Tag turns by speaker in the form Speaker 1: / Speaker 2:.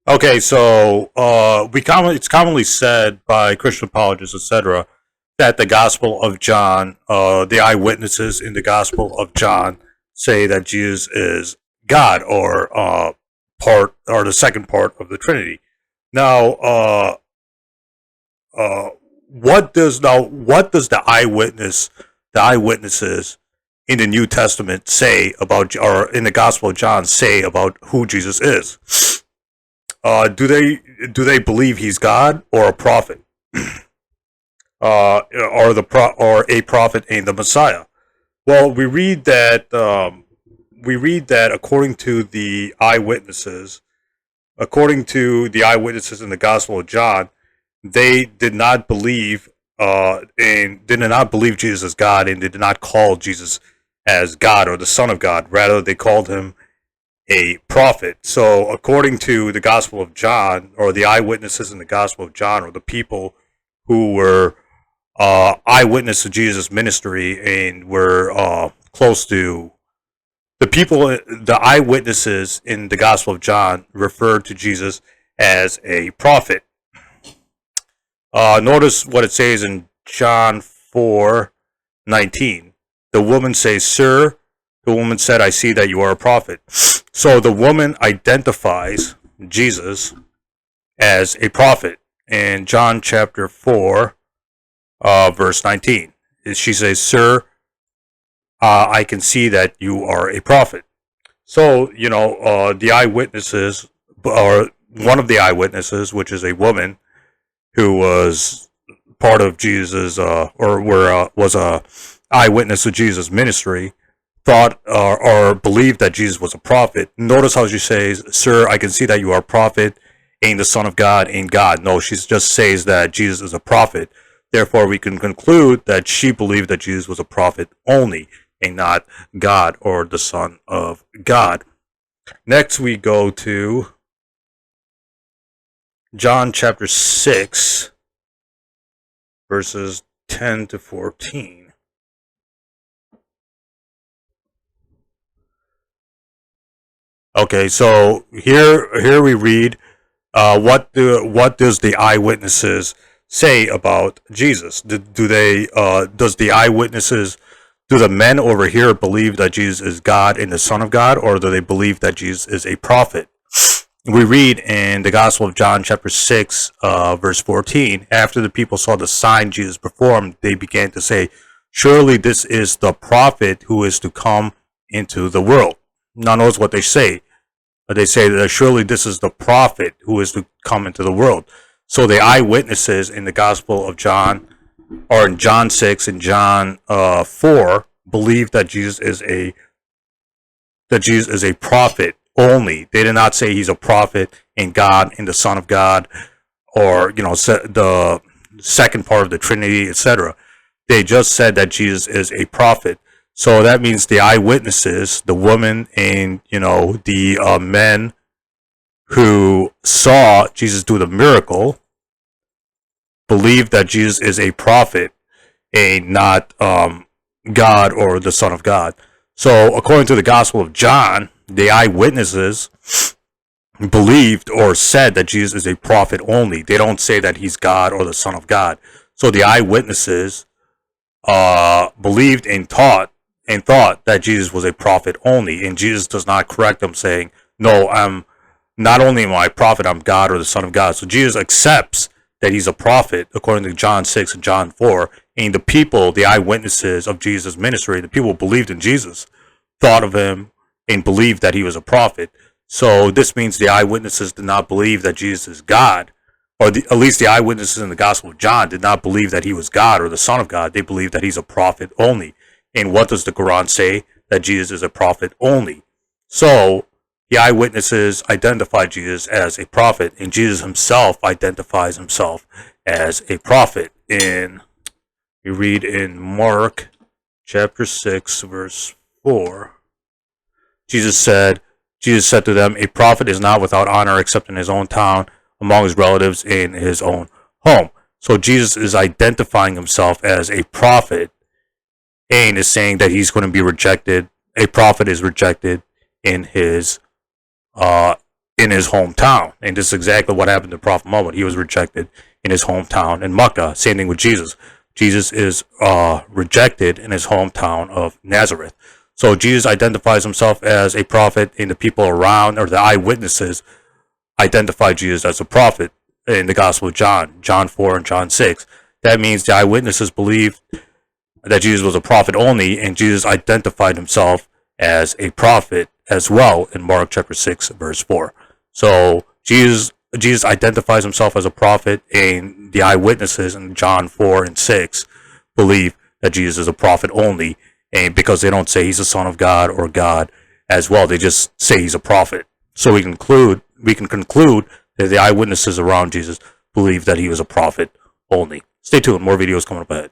Speaker 1: Okay, so it's commonly said by Christian apologists, etc., that the Gospel of John, the eyewitnesses in the Gospel of John, say that Jesus is God or part or the second part of the Trinity. Now, uh, what does the eyewitnesses in the New Testament say about, or in the Gospel of John say about who Jesus is? Do they believe he's God or a prophet? Or a prophet and the Messiah? Well, we read that according to the eyewitnesses in the Gospel of John, they did not believe and did not believe Jesus as God, and they did not call Jesus as God or the Son of God. Rather, they called him a prophet. So, according to the Gospel of John, or the eyewitnesses in the Gospel of John, or the people who were eyewitness to Jesus' ministry and were close to the eyewitnesses in the Gospel of John referred to Jesus as a prophet. Notice what it says in John 4:19. The woman says, "Sir," the woman said, "I see that you are a prophet." So the woman identifies Jesus as a prophet in John chapter 4, verse 19. She says, "Sir, I can see that you are a prophet." So, the eyewitnesses, or one of the eyewitnesses, which is a woman who was part of Jesus, was a eyewitness to Jesus' ministry, thought or believed that Jesus was a prophet. Notice how she says, "Sir, I can see that you are a prophet, ain't the Son of God, ain't God." No, she just says that Jesus is a prophet. Therefore, we can conclude that she believed that Jesus was a prophet only, and not God or the Son of God. Next, we go to John chapter 6, verses 10 to 14. Okay, so here we read what does the eyewitnesses say about Jesus? Does the eyewitnesses, do the men over here believe that Jesus is God and the Son of God, or do they believe that Jesus is a prophet? We read in the Gospel of John chapter 6, verse 14, after the people saw the sign Jesus performed, they began to say, "Surely this is the prophet who is to come into the world." Now notice what they say. They say that surely this is the prophet who is to come into the world. So the eyewitnesses in the Gospel of John, or in John 6 and John 4, believe that Jesus is a prophet only. They did not say he's a prophet and God and the Son of God, or the second part of the Trinity, etc. They just said that Jesus is a prophet. So that means the eyewitnesses, the woman and the men who saw Jesus do the miracle, believe that Jesus is a prophet and not God or the Son of God. So according to the Gospel of John, the eyewitnesses believed or said that Jesus is a prophet only. They don't say that he's God or the Son of God. So the eyewitnesses believed and thought that Jesus was a prophet only, and Jesus does not correct them, saying, "No, I'm not only am I a prophet, I'm God or the Son of God." So Jesus accepts that he's a prophet according to John 6 and John 4, and the people, the eyewitnesses of Jesus' ministry, the people who believed in Jesus, thought of him and believed that he was a prophet. So this means the eyewitnesses did not believe that Jesus is God, or at least the eyewitnesses in the Gospel of John did not believe that he was God or the Son of God. They believed that he's a prophet only. And what does the Quran say? That Jesus is a prophet only. So the eyewitnesses identify Jesus as a prophet, and Jesus himself identifies himself as a prophet. We read in Mark chapter 6, verse 4. Jesus said to them, "A prophet is not without honor except in his own town, among his relatives, in his own home." So Jesus is identifying himself as a prophet and is saying that he's going to be rejected. A prophet is rejected in his in his hometown. And this is exactly what happened to Prophet Muhammad. He was rejected in his hometown in Mecca. Same thing with Jesus. Jesus is rejected in his hometown of Nazareth. So Jesus identifies himself as a prophet, and the people around, or the eyewitnesses, identify Jesus as a prophet in the Gospel of John, John 4 and John 6. That means the eyewitnesses believed that Jesus was a prophet only, and Jesus identified himself as a prophet as well in Mark chapter 6, verse 4. So Jesus identifies himself as a prophet, and the eyewitnesses in John 4 and 6 believe that Jesus is a prophet only, and because they don't say he's the Son of God or God as well, they just say he's a prophet. So we can conclude that the eyewitnesses around Jesus believe that he was a prophet only. Stay tuned, more videos coming up ahead.